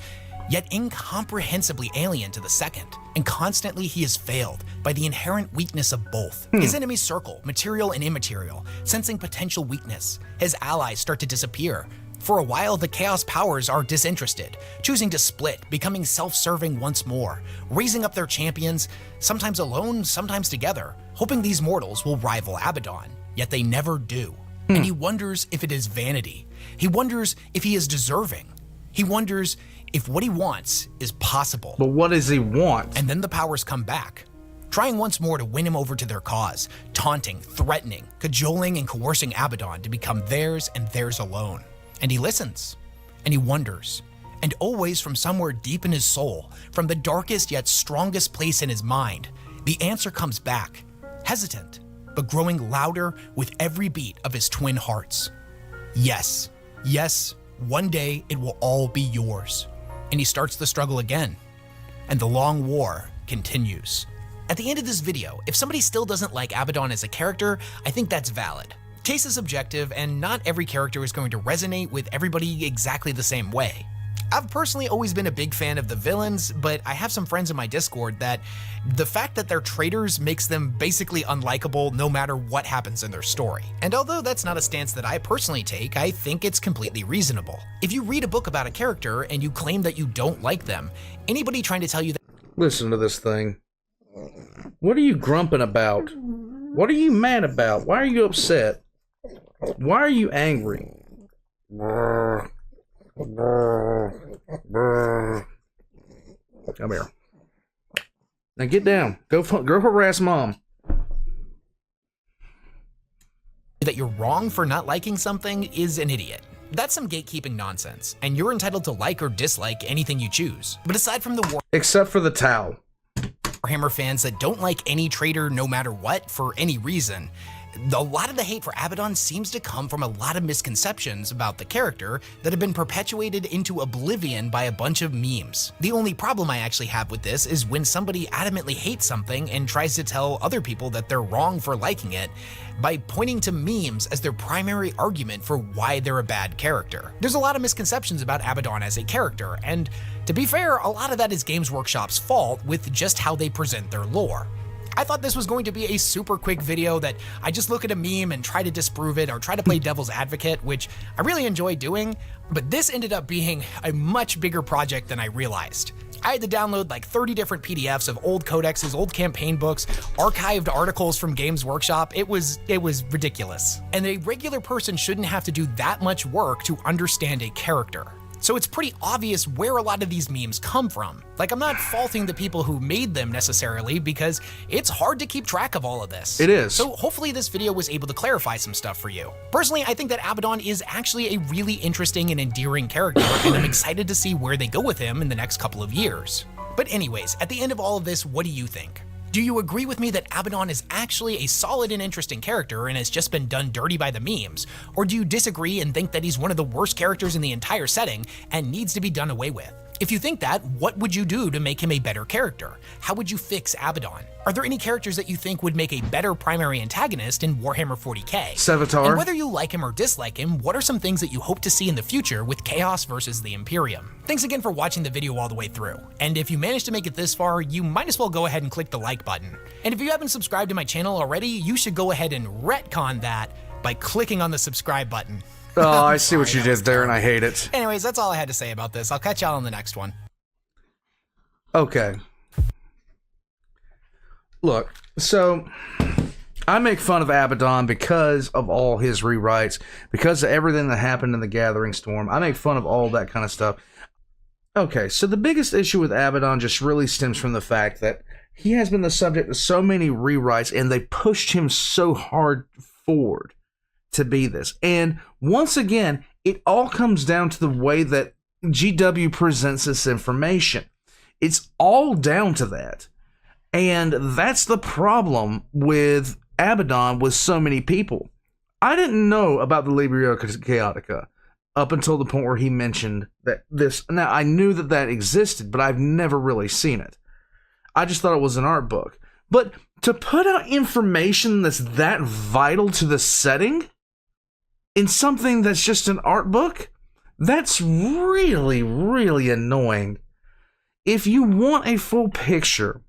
yet incomprehensibly alien to the second, and constantly he is failed by the inherent weakness of both. His enemies circle, material and immaterial, sensing potential weakness. His allies start to disappear. For a while, the Chaos powers are disinterested, choosing to split, becoming self-serving once more, raising up their champions, sometimes alone, sometimes together, hoping these mortals will rival Abaddon, yet they never do. And he wonders if it is vanity. He wonders if he is deserving. He wonders if what he wants is possible. But what does he want? And then the powers come back. trying once more to win him over to their cause, taunting, threatening, cajoling, and coercing Abaddon to become theirs and theirs alone. And he listens, and he wonders, and always from somewhere deep in his soul, from the darkest yet strongest place in his mind, the answer comes back, hesitant, but growing louder with every beat of his twin hearts. Yes, yes, one day it will all be yours. And he starts the struggle again, and the long war continues. At the end of this video, if somebody still doesn't like Abaddon as a character, I think that's valid. Taste is subjective, and not every character is going to resonate with everybody exactly the same way. I've personally always been a big fan of the villains, but I have some friends in my Discord that the fact that they're traitors makes them basically unlikable no matter what happens in their story. And although that's not a stance that I personally take, I think it's completely reasonable. If you read a book about a character and you claim that you don't like them, anybody trying to tell you that— Listen to this thing. What are you grumping about? What are you mad about? Why are you upset? Why are you angry? Come here. Now get down. Go harass mom. that you're wrong for not liking something is an idiot. That's some gatekeeping nonsense, and you're entitled to like or dislike anything you choose. But aside from the except for the towel. Warhammer fans that don't like any traitor no matter what for any reason, a lot of the hate for Abaddon seems to come from a lot of misconceptions about the character that have been perpetuated into oblivion by a bunch of memes. The only problem I actually have with this is when somebody adamantly hates something and tries to tell other people that they're wrong for liking it by pointing to memes as their primary argument for why they're a bad character. There's a lot of misconceptions about Abaddon as a character, and to be fair, a lot of that is Games Workshop's fault with just how they present their lore. I thought this was going to be a super quick video that I just look at a meme and try to disprove it or try to play devil's advocate, which I really enjoy doing, but this ended up being a much bigger project than I realized. I had to download like 30 different PDFs of old codexes, old campaign books, archived articles from Games Workshop. It was ridiculous. And a regular person shouldn't have to do that much work to understand a character. So it's pretty obvious where a lot of these memes come from. Like, I'm not faulting the people who made them necessarily, because it's hard to keep track of all of this. It is. So hopefully this video was able to clarify some stuff for you. Personally, I think that Abaddon is actually a really interesting and endearing character, and I'm excited to see where they go with him in the next couple of years. But anyways, at the end of all of this, what do you think? Do you agree with me that Abaddon is actually a solid and interesting character and has just been done dirty by the memes? Or do you disagree and think that he's one of the worst characters in the entire setting and needs to be done away with? If you think that, what would you do to make him a better character? How would you fix Abaddon? Are there any characters that you think would make a better primary antagonist in Warhammer 40k? Sevatar. And whether you like him or dislike him, what are some things that you hope to see in the future with Chaos versus the Imperium? Thanks again for watching the video all the way through. And if you managed to make it this far, you might as well go ahead and click the like button. And if you haven't subscribed to my channel already, you should go ahead and retcon that by clicking on the subscribe button. Oh, I see what you did there, and I hate it. Anyways, that's all I had to say about this. I'll catch y'all on the next one. Okay. Look, so I make fun of Abaddon because of all his rewrites, because of everything that happened in the Gathering Storm. I make fun of all that kind of stuff. Okay, so the biggest issue with Abaddon just really stems from the fact that he has been the subject of so many rewrites, and they pushed him so hard forward to be this. And once again, it all comes down to the way that GW presents this information. It's all down to that. And that's the problem with Abaddon with so many people. I didn't know about the Librio Chaotica up until the point where he mentioned that this. Now, I knew that that existed, but I've never really seen it. I just thought it was an art book. But to put out information that's that vital to the setting in something that's just an art book, that's really, really annoying. If you want a full picture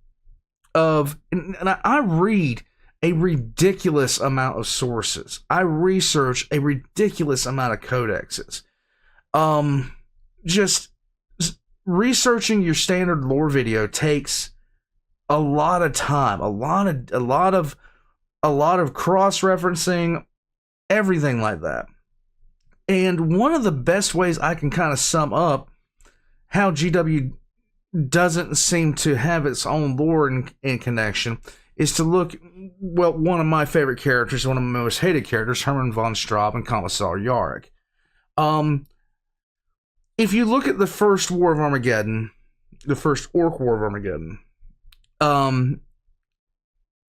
of, and I read a ridiculous amount of sources. I research a ridiculous amount of codexes. Just researching your standard lore video takes a lot of time, a lot of cross-referencing, everything like that. And one of the best ways I can kind of sum up how GW doesn't seem to have its own lore in connection is to look, well, one of my favorite characters, one of my most hated characters, Hermann von Straub and Commissar Yarrick. If you look at the first War of Armageddon, the first Orc War of Armageddon,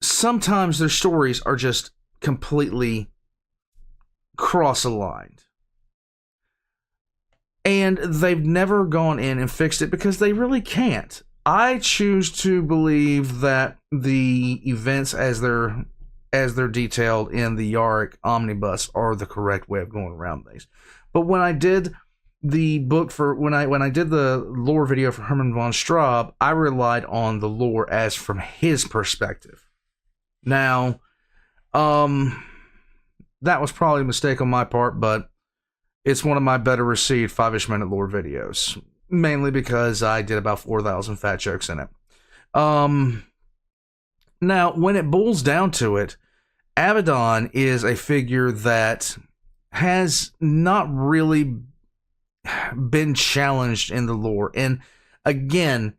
sometimes their stories are just completely cross-aligned. And they've never gone in and fixed it because they really can't. I choose to believe that the events as they're detailed in the Yarrick Omnibus are the correct way of going around these. But when I did the book when I did the lore video for Hermann von Straub, I relied on the lore as from his perspective. Now, that was probably a mistake on my part, but it's one of my better received 5-ish minute lore videos. Mainly because I did about 4,000 fat jokes in it. Now, when it boils down to it, Abaddon is a figure that has not really been challenged in the lore. And again,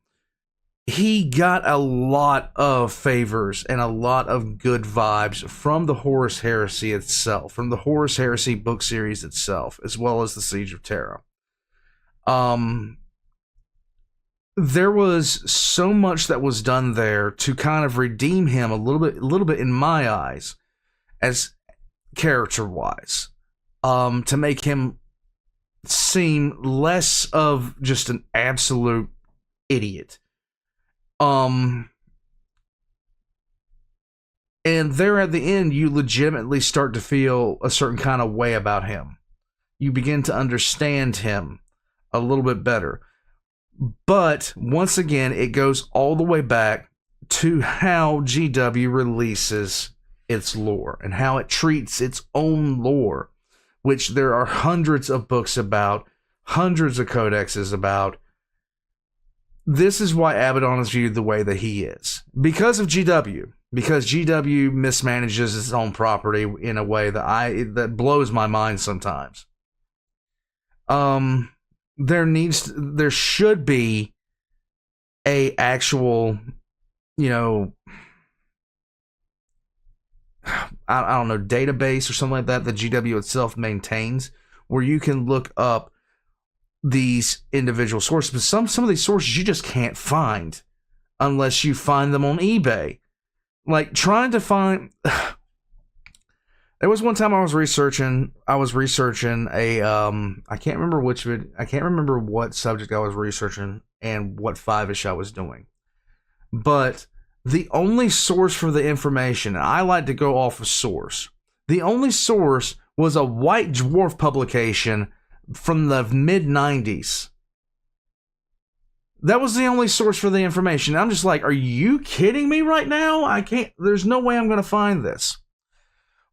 he got a lot of favors and a lot of good vibes from the Horus Heresy itself, from the Horus Heresy book series itself, as well as the Siege of Terra. There was so much that was done there to kind of redeem him a little bit in my eyes, as character-wise, to make him seem less of just an absolute idiot. And there at the end, you legitimately start to feel a certain kind of way about him. You begin to understand him a little bit better. But once again, it goes all the way back to how GW releases its lore and how it treats its own lore, which there are hundreds of books about, hundreds of codexes about. This is why Abaddon is viewed the way that he is. Because of GW. Because GW mismanages its own property in a way that blows my mind sometimes. There should be a actual, I don't know, database or something like that GW itself maintains, where you can look up these individual sources. But some of these sources you just can't find unless you find them on eBay. Like trying to find. There was one time I was researching a I can't remember what subject I was researching and what 5-ish I was doing. But the only source for the information, and I like to go off of source. The only source was a White Dwarf publication from the mid-90s. That was the only source for the information. I'm just like, are you kidding me right now? There's no way I'm going to find this.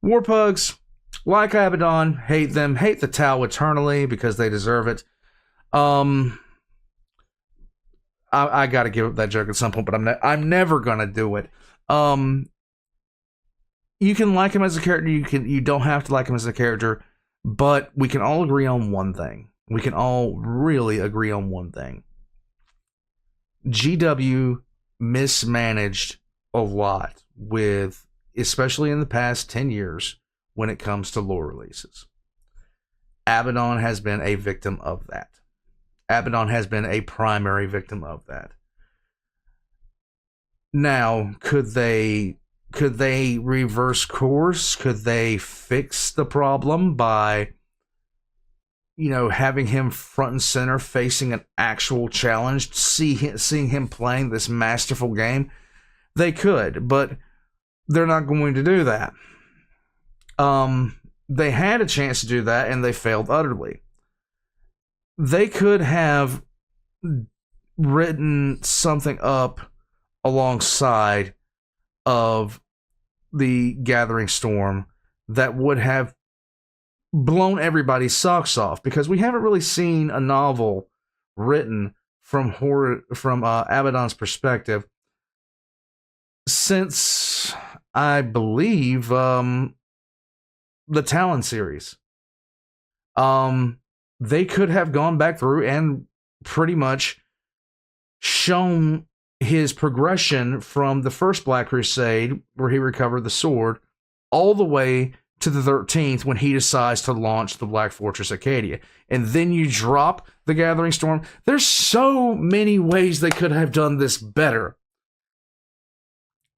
Warpugs, like Abaddon, hate them, hate the Tau eternally because they deserve it. I got to give up that joke at some point, but I'm never gonna do it. You can like him as a character, you don't have to like him as a character, but we can all agree on one thing. We can all really agree on one thing. GW mismanaged a lot with, especially in the past 10 years, when it comes to lore releases. Abaddon has been a victim of that. Abaddon has been a primary victim of that. Now, could they reverse course? Could they fix the problem by, having him front and center facing an actual challenge, seeing him playing this masterful game? They could, but they're not going to do that. They had a chance to do that and they failed utterly. They could have written something up alongside of the Gathering Storm that would have blown everybody's socks off, because we haven't really seen a novel written from Abaddon's perspective since, I believe, the Talon series. They could have gone back through and pretty much shown his progression from the first Black Crusade, where he recovered the sword, all the way to the 13th when he decides to launch the Black Fortress Acadia. And then you drop the Gathering Storm. There's so many ways they could have done this better.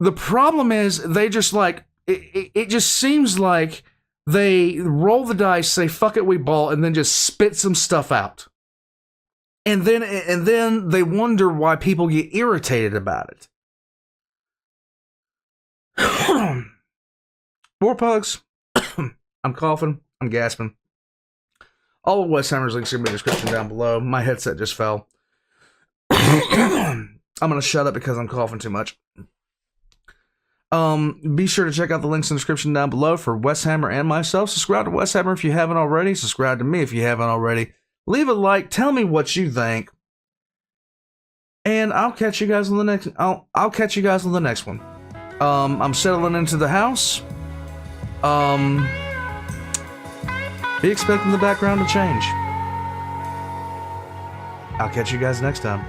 The problem is they just like, it just seems like they roll the dice, say, fuck it, we ball, and then just spit some stuff out. And then they wonder why people get irritated about it. War pugs. I'm coughing. I'm gasping. All of WesHammer's links are in the description down below. My headset just fell. I'm going to shut up because I'm coughing too much. Be sure to check out the links in the description down below for WesHammer and myself. Subscribe to WesHammer if you haven't already. Subscribe to me if you haven't already. Leave a like. Tell me what you think. And I'll catch you guys on the next. I'll catch you guys on the next one. I'm settling into the house. Be expecting the background to change. I'll catch you guys next time.